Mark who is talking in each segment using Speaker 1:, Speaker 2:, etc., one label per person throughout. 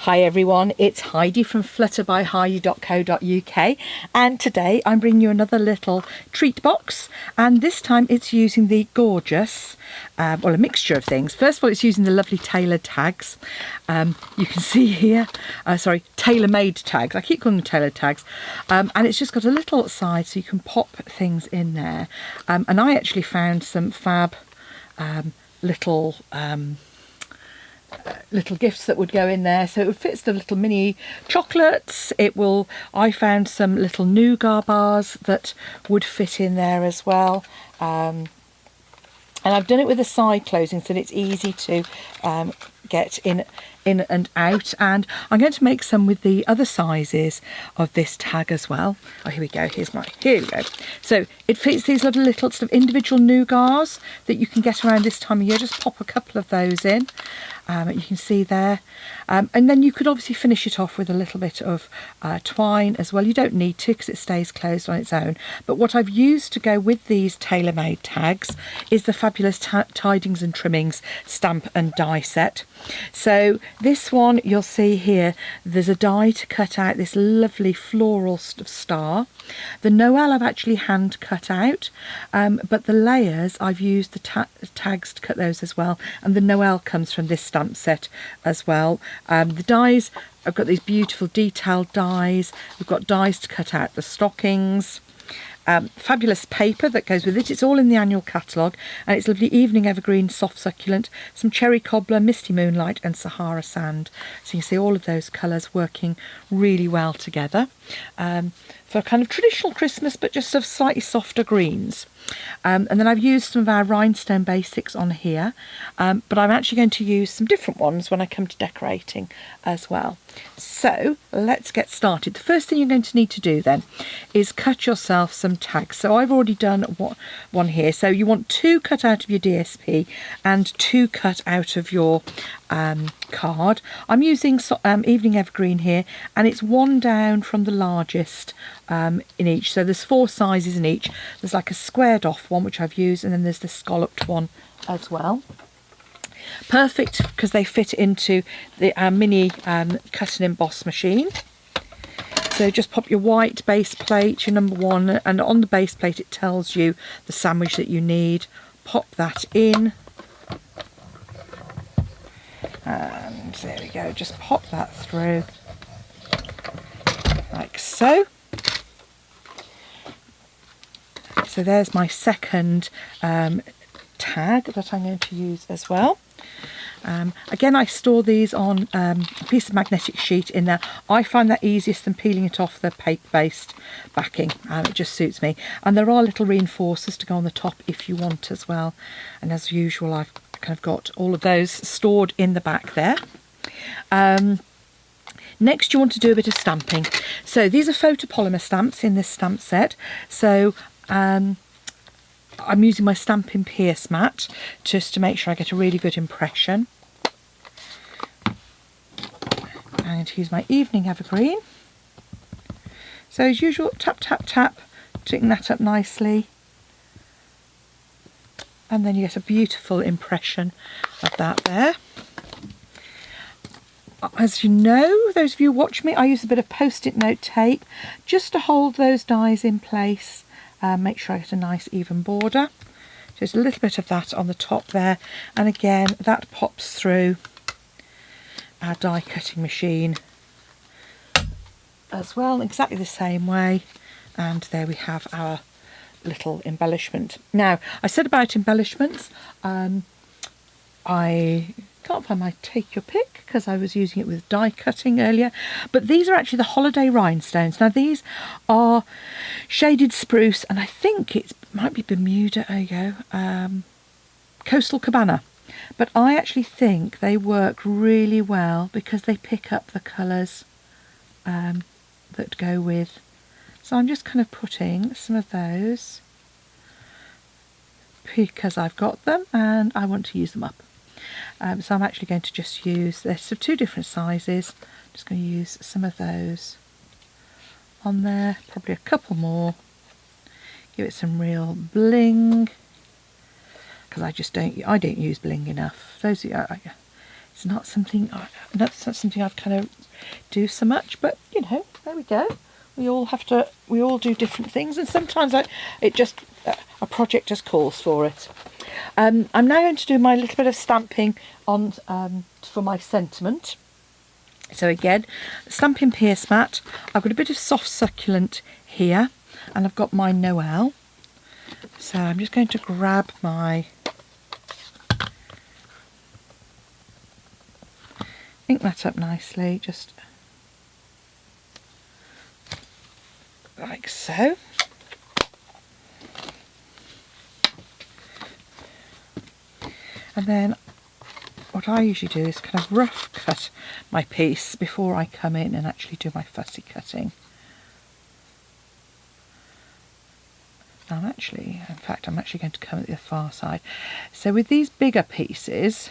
Speaker 1: Hi everyone, it's Heidi from flutterbyheidi.co.uk, and today I'm bringing you another little treat box, and this time it's using the gorgeous, well, a mixture of things. First of all, it's using the lovely tailor tags. You can see here, tailor-made tags. I keep calling them tailor tags, and it's just got a little side so you can pop things in there. And I actually found some fab little gifts that would go in there, so it would fit the little mini chocolates. I found some little nougat bars that would fit in there as well, and I've done it with the side closing so that it's easy to get in and out. And I'm going to make some with the other sizes of this tag as well. Oh, here we go, here we go. So it fits these little sort of individual nougats that you can get around this time of year. Just pop a couple of those in. You can see there, and then you could obviously finish it off with a little bit of twine as well. You don't need to because it stays closed on its own, but what I've used to go with these tailor-made tags is the fabulous Tidings and Trimmings stamp and die set. So this one, you'll see here, there's a die to cut out this lovely floral star. The Noel I've actually hand cut out, but the layers I've used the tags to cut those as well, and the Noel comes from this stamp set as well. The dies, I've got these beautiful detailed dies. We've got dies to cut out the stockings. Fabulous paper that goes with it. It's all in the annual catalogue, and it's lovely evening evergreen, soft succulent, some cherry cobbler, misty moonlight and Sahara sand. So you can see all of those colours working really well together for kind of traditional Christmas, but just of slightly softer greens. And then I've used some of our rhinestone basics on here, but I'm actually going to use some different ones when I come to decorating as well. So let's get started. The first thing you're going to need to do then is cut yourself some tags. So I've already done one here. So you want 2 cut out of your DSP and 2 cut out of your card. I'm using Evening Evergreen here, and it's 1 down from the largest in each. So there's 4 sizes in each. There's like a squared off one which I've used, and then there's the scalloped one as well. Perfect because they fit into the mini cut and emboss machine. So just pop your white base plate, your number 1, and on the base plate it tells you the sandwich that you need. Pop that in. And there we go, just pop that through like so. So there's my second tag that I'm going to use as well. Again, I store these on a piece of magnetic sheet in there. I find that easiest than peeling it off the paper-based backing. It just suits me. And there are little reinforcers to go on the top if you want as well. And as usual, I've kind of got all of those stored in the back there. Next, you want to do a bit of stamping. So these are photopolymer stamps in this stamp set. So I'm using my Stampin' Pierce mat just to make sure I get a really good impression. I'm going to use my Evening Evergreen. So as usual, tap, tap, tap, putting that up nicely. And then you get a beautiful impression of that there. As you know, those of you who watch me, I use a bit of post-it note tape just to hold those dies in place. Make sure I get a nice even border. Just a little bit of that on the top there, and again that pops through our die cutting machine as well, exactly the same way. And there we have our little embellishment. Now, I said about embellishments, I can't find my take your pick because I was using it with die cutting earlier, but these are actually the holiday rhinestones. Now these are shaded spruce, and I think it might be Bermuda, there you go, Coastal Cabana, but I actually think they work really well because they pick up the colours that go with. So I'm just kind of putting some of those because I've got them and I want to use them up. So I'm actually going to just use this of 2 different sizes. I'm just going to use some of those on there, probably a couple more. Give it some real bling because I don't use bling enough. Those It's not something that's not something I've kind of do so much, but you know, there we go. We all do different things, and sometimes a project just calls for it. I'm now going to do my little bit of stamping on for my sentiment. So again, Stampin' Pierce mat. I've got a bit of soft succulent here, and I've got my Noel. So I'm just going to grab my ink that up nicely, just like so. And then what I usually do is kind of rough cut my piece before I come in and actually do my fussy cutting. In fact, I'm actually going to come at the far side. So with these bigger pieces,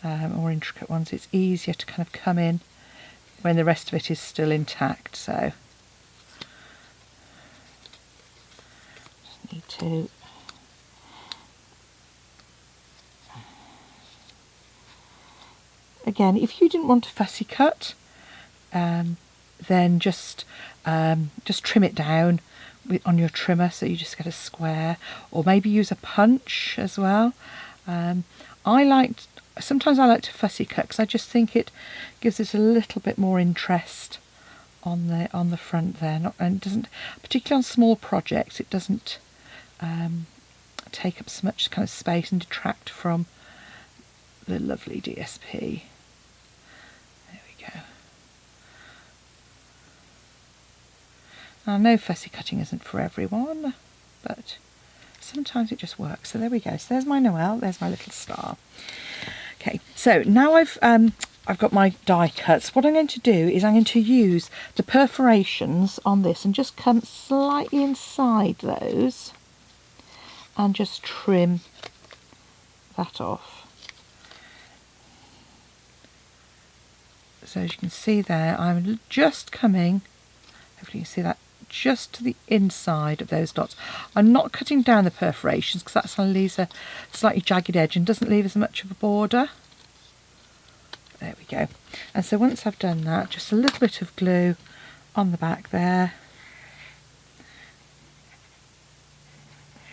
Speaker 1: more intricate ones, it's easier to kind of come in when the rest of it is still intact. So just need to again, if you didn't want a fussy cut, then just trim it down on your trimmer, so you just get a square, or maybe use a punch as well. Sometimes I like to fussy cut because I just think it gives it a little bit more interest on the front there, and it doesn't, particularly on small projects, it doesn't take up so much kind of space and detract from the lovely DSP. There we go. I know fussy cutting isn't for everyone, but sometimes it just works. So there we go. So there's my Noel, there's my little star. Okay, so now I've got my die cuts. What I'm going to do is I'm going to use the perforations on this and just come slightly inside those and just trim that off. So as you can see there, I'm just coming, hopefully you can see that, just to the inside of those dots. I'm not cutting down the perforations because that's going to leave a slightly jagged edge and doesn't leave as much of a border. There we go. And so once I've done that, just a little bit of glue on the back there.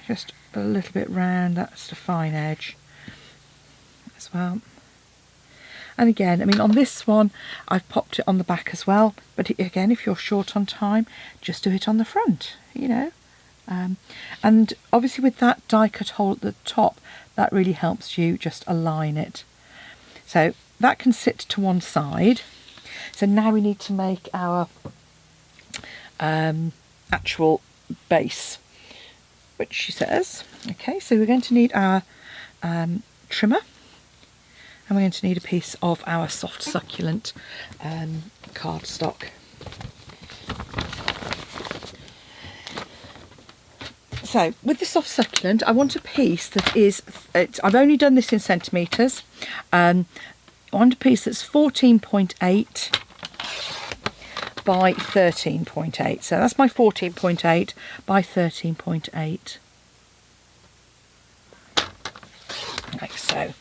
Speaker 1: Just a little bit round, that's the fine edge as well. And again, I mean, on this one, I've popped it on the back as well. But again, if you're short on time, just do it on the front, you know. And obviously with that die cut hole at the top, that really helps you just align it. So that can sit to one side. So now we need to make our actual base, which she says. Okay, so we're going to need our trimmer. And we're going to need a piece of our soft succulent cardstock. So with the soft succulent, I want a piece that is, I've only done this in centimetres. I want a piece that's 14.8 by 13.8. So that's my 14.8 by 13.8. Like so.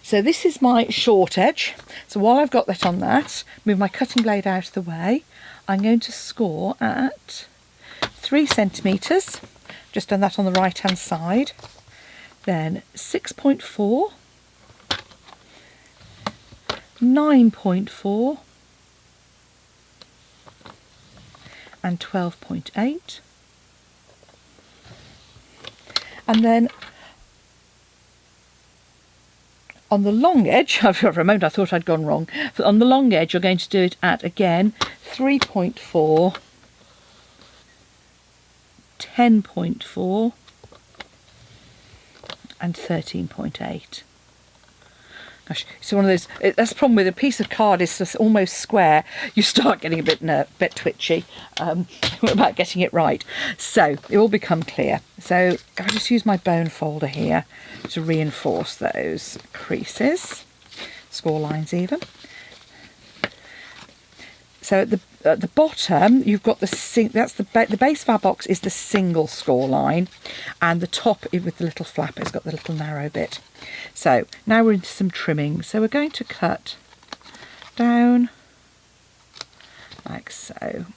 Speaker 1: So this is my short edge. So while I've got that on that, move my cutting blade out of the way. I'm going to score at 3 centimetres. Just done that on the right hand side. Then 6.4, 9.4 and 12.8. And then on the long edge, for a moment I thought I'd gone wrong. But on the long edge, you're going to do it at, again, 3.4, 10.4 and 13.8. Gosh, it's one of those, that's the problem with a piece of card is just almost square. You start getting a bit twitchy about getting it right. So it will become clear. So I'll just use my bone folder here to reinforce those creases, score lines even. So at the bottom you've got the base of our box is the single score line, and the top with the little flap, it's got the little narrow bit. So now we're into some trimming. So we're going to cut down like so,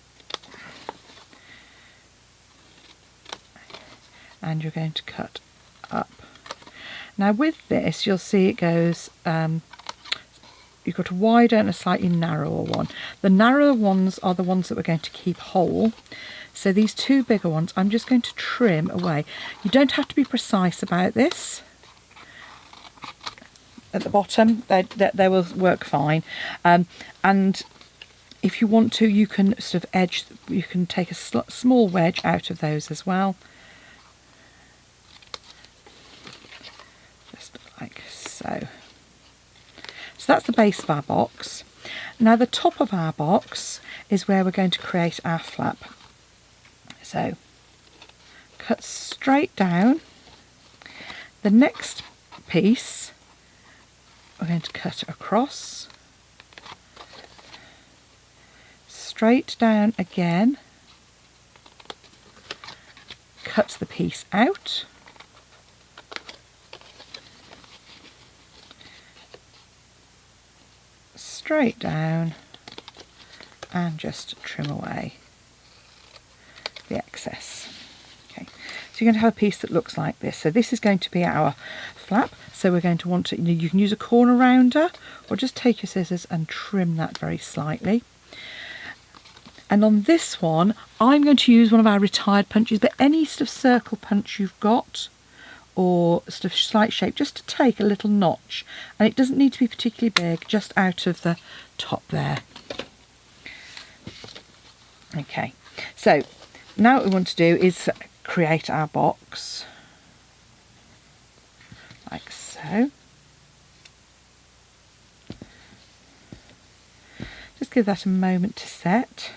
Speaker 1: and you're going to cut up. Now with this you'll see it goes, you've got a wider and a slightly narrower one. The narrower ones are the ones that we're going to keep whole. So these two bigger ones I'm just going to trim away. You don't have to be precise about this. At the bottom they will work fine, and if you want to, you can sort of edge, you can take a small wedge out of those as well, just like so. So that's the base of our box. Now the top of our box is where we're going to create our flap. So cut straight down. The next piece we're going to cut across, straight down again, cut the piece out, straight down, and just trim away the excess. Okay, so you're going to have a piece that looks like this. So this is going to be our flap. So we're going to want to, you can use a corner rounder or just take your scissors and trim that very slightly. And on this one, I'm going to use one of our retired punches, but any sort of circle punch you've got, or sort of slight shape, just to take a little notch. And it doesn't need to be particularly big, just out of the top there. Okay, so now what we want to do is create our box, like so. Just give that a moment to set.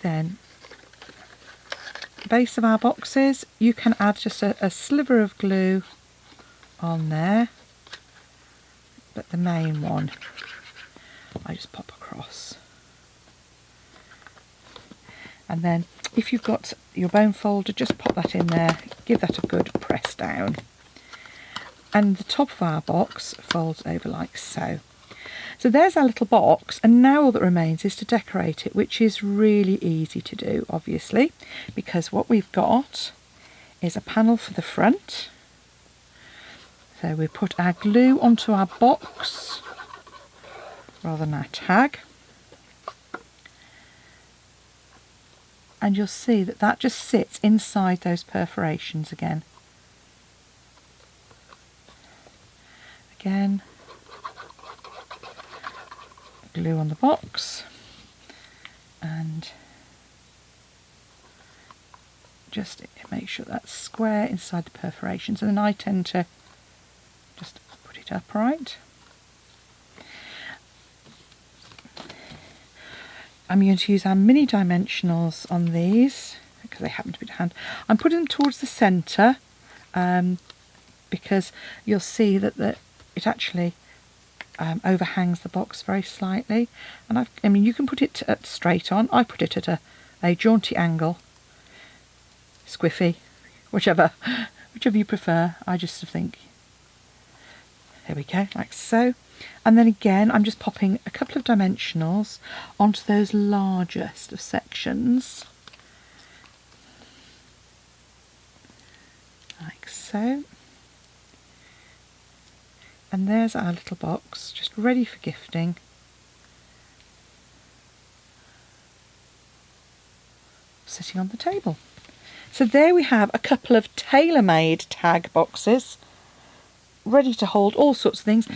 Speaker 1: Then base of our boxes, you can add just a sliver of glue on there, but the main one I just pop across. And then if you've got your bone folder, just pop that in there, give that a good press down. And the top of our box folds over like so. So there's our little box, and now all that remains is to decorate it, which is really easy to do, obviously, because what we've got is a panel for the front. So we put our glue onto our box rather than our tag. And you'll see that that just sits inside those perforations again. Again, glue on the box, and just make sure that's square inside the perforations, and then I tend to just put it upright. I'm going to use our mini dimensionals on these because they happen to be to hand. I'm putting them towards the centre because you'll see that it actually overhangs the box very slightly. And I mean, you can put it straight on. I put it at a jaunty angle, squiffy, whichever you prefer. I just think, there we go, like so. And then again, I'm just popping a couple of dimensionals onto those largest of sections, like so. And there's our little box, just ready for gifting. Sitting on the table. So there we have a couple of tailor-made tag boxes, ready to hold all sorts of things.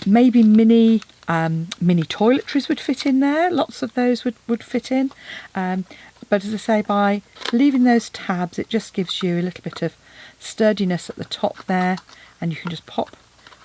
Speaker 1: Maybe mini toiletries would fit in there. Lots of those would fit in. But as I say, by leaving those tabs, it just gives you a little bit of sturdiness at the top there, and you can just pop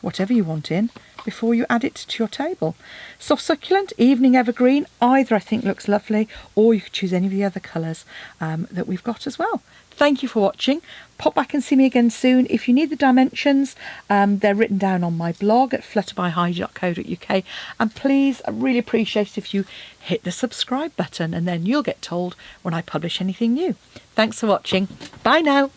Speaker 1: whatever you want in. before you add it to your table. Soft succulent, evening evergreen, either I think looks lovely, or you could choose any of the other colours that we've got as well. Thank you for watching. Pop back and see me again soon. If you need the dimensions, they're written down on my blog at flutterbyheidi.co.uk. And please, I really appreciate it if you hit the subscribe button, and then you'll get told when I publish anything new. Thanks for watching. Bye now.